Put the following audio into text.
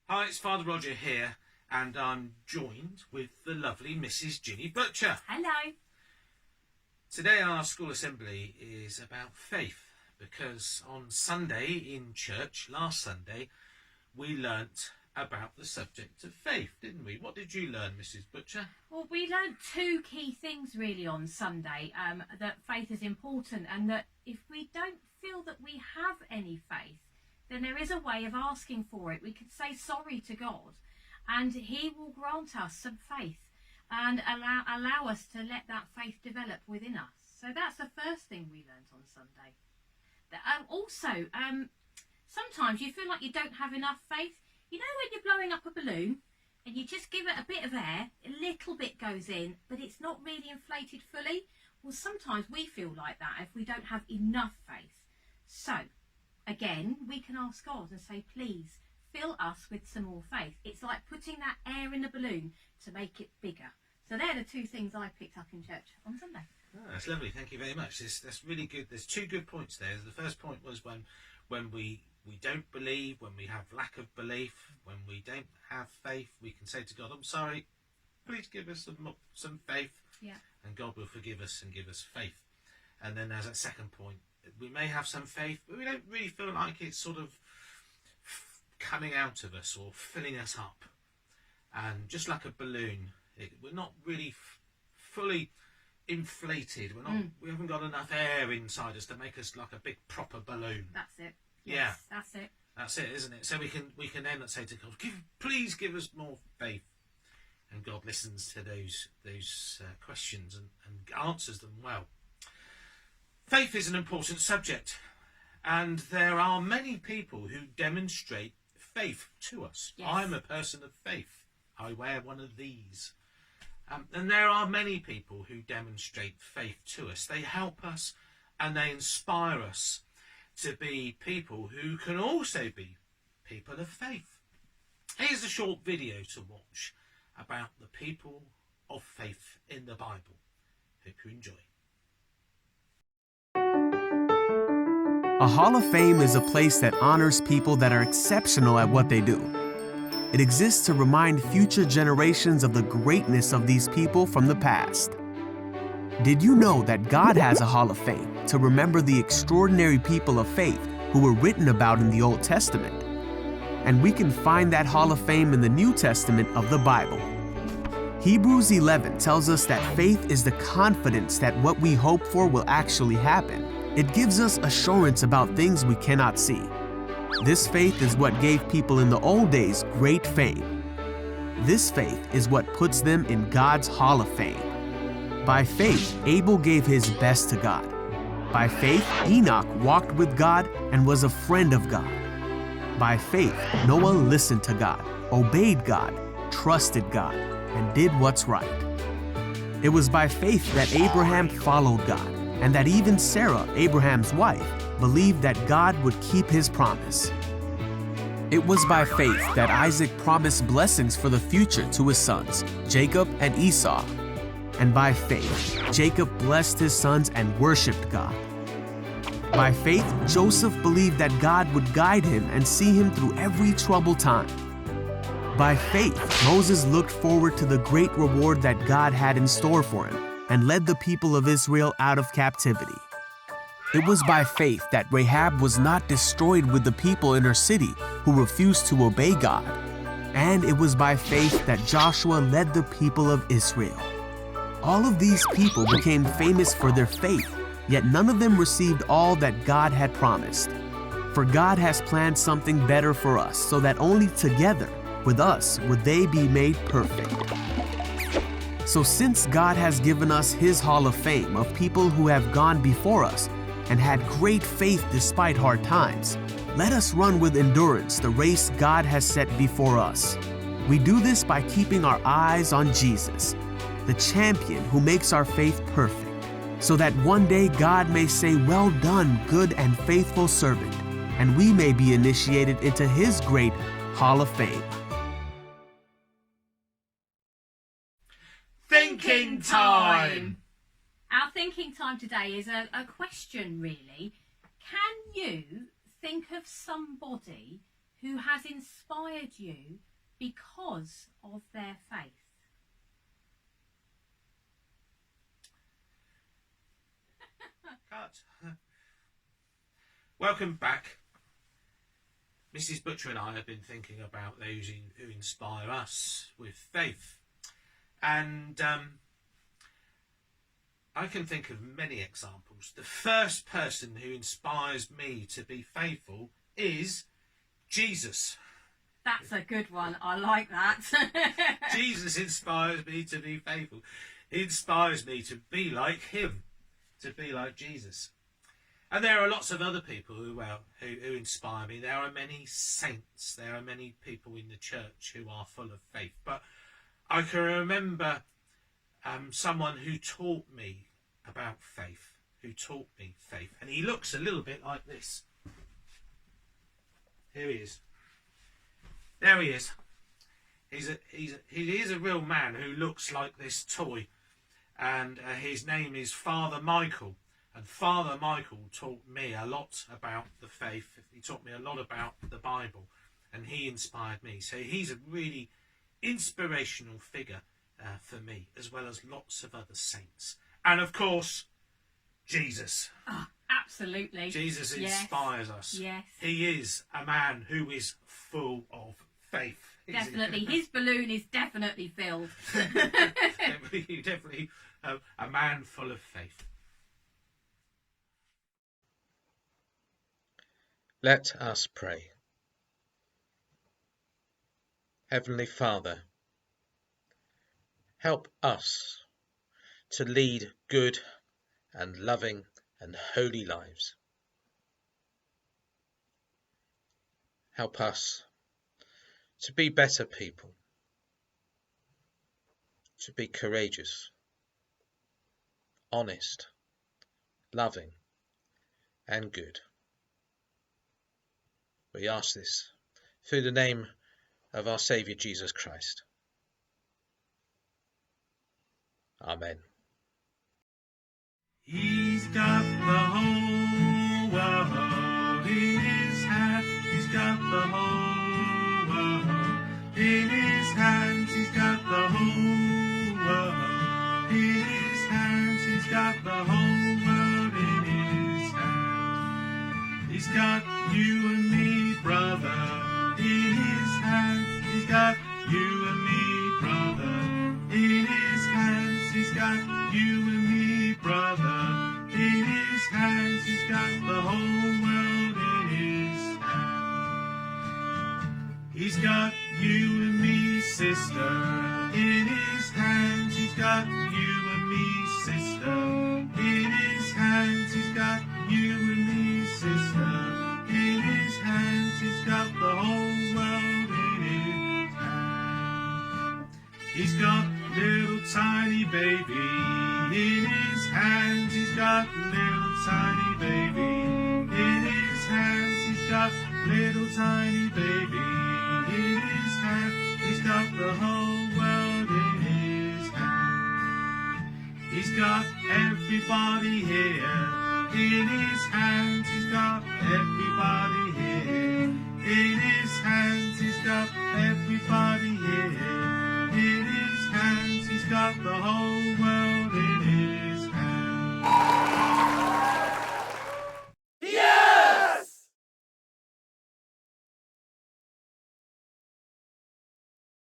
Hi, it's Father Roger here, and I'm joined with the lovely Mrs. Ginny Butcher. Hello. Today our school assembly is about faith, because on Sunday in church, last Sunday, we learnt about the subject of faith, didn't we? What did you learn, Mrs. Butcher? Well, we learnt two key things really on Sunday, that faith is important, and that if we don't feel that we have any faith, then there is a way of asking for it. We could say sorry to God, and he will grant us some faith and allow us to let that faith develop within us. So that's the first thing we learnt on Sunday. Also, sometimes you feel like you don't have enough faith. You know when you're blowing up a balloon and you just give it a bit of air, a little bit goes in, but it's not really inflated fully? Well, sometimes we feel like that if we don't have enough faith. So, again, we can ask God and say, please, fill us with some more faith. It's like putting that air in a balloon to make it bigger. So they're the two things I picked up in church on Sunday. Oh, that's lovely, thank you very much. That's really good. There's two good points there. The first point was when we don't believe, when we have lack of belief, when we don't have faith, we can say to God, I'm sorry, please give us some faith. Yeah. And God will forgive us and give us faith. And then as a second point, we may have some faith, but we don't really feel like it's sort of coming out of us or filling us up. And just like a balloon, we're not really fully inflated. We haven't got enough air inside us to make us like a big proper balloon. That's it. Yes, yeah, that's it. That's it, isn't it? So we can then say to God, please give us more faith. And God listens to those questions and answers them well. Faith is an important subject, and there are many people who demonstrate faith to us. Yes. I'm a person of faith. I wear one of these. And there are many people who demonstrate faith to us. They help us and they inspire us to be people who can also be people of faith. Here's a short video to watch about the people of faith in the Bible. Hope you enjoy. A Hall of Fame is a place that honors people that are exceptional at what they do. It exists to remind future generations of the greatness of these people from the past. Did you know that God has a Hall of Fame to remember the extraordinary people of faith who were written about in the Old Testament? And we can find that Hall of Fame in the New Testament of the Bible. Hebrews 11 tells us that faith is the confidence that what we hope for will actually happen. It gives us assurance about things we cannot see. This faith is what gave people in the old days great fame. This faith is what puts them in God's Hall of Fame. By faith, Abel gave his best to God. By faith, Enoch walked with God and was a friend of God. By faith, Noah listened to God, obeyed God, trusted God, and did what's right. It was by faith that Abraham followed God, and that even Sarah, Abraham's wife, believed that God would keep his promise. It was by faith that Isaac promised blessings for the future to his sons, Jacob and Esau. And by faith, Jacob blessed his sons and worshiped God. By faith, Joseph believed that God would guide him and see him through every troubled time. By faith, Moses looked forward to the great reward that God had in store for him and led the people of Israel out of captivity. It was by faith that Rahab was not destroyed with the people in her city who refused to obey God. And it was by faith that Joshua led the people of Israel. All of these people became famous for their faith, yet none of them received all that God had promised. For God has planned something better for us, so that only together with us would they be made perfect. So since God has given us his Hall of Fame of people who have gone before us and had great faith despite hard times, let us run with endurance the race God has set before us. We do this by keeping our eyes on Jesus, the champion who makes our faith perfect, so that one day God may say, "Well done, good and faithful servant," and we may be initiated into his great Hall of Fame. Thinking time! Our thinking time today is a question, really. Can you think of somebody who has inspired you because of their faith? Cut. Welcome back. Mrs. Butcher and I have been thinking about those who inspire us with faith. And I can think of many examples. The first person who inspires me to be faithful is Jesus. That's a good one. I like that. Jesus inspires me to be faithful. He inspires me to be like him, to be like Jesus. And there are lots of other people who inspire me. There are many saints. There are many people in the church who are full of faith. But I can remember someone who taught me about faith, and he looks a little bit like this. Here he is. There he is. He is a real man who looks like this toy, and his name is Father Michael. And Father Michael taught me a lot about the faith. He taught me a lot about the Bible, and he inspired me. So he's a really inspirational figure for me, as well as lots of other saints. And of course, Jesus. Oh, absolutely. Jesus inspires us. Yes. He is a man who is full of faith. Definitely. His balloon is definitely filled. definitely a man full of faith. Let us pray. Heavenly Father, help us to lead good and loving and holy lives. Help us to be better people, to be courageous, honest, loving and good. We ask this through the name of our Saviour Jesus Christ. Amen. He's got the whole world in his hand. He's got the whole world in his hands. He's got the whole world in his hands. He's got the whole world in his hands. He's got you and me, brother, in his hand. He's got you and me, brother, in his hands. He's got you and me, brother, in his hands. He's got the whole world in his hands. He's got you and me, sister, in his hands. He's got you and me, sister, in his hands. He's got you and me, sister, in his hands. He's got the whole world in his hands. He's got little tiny baby in his hands. He's got little tiny baby in his hands. He's got little tiny baby in his hands. He's got the whole world in his hands. He's got everybody here in his hands. He's got everybody here in his hands. He's got everybody here in his hands. He's got the whole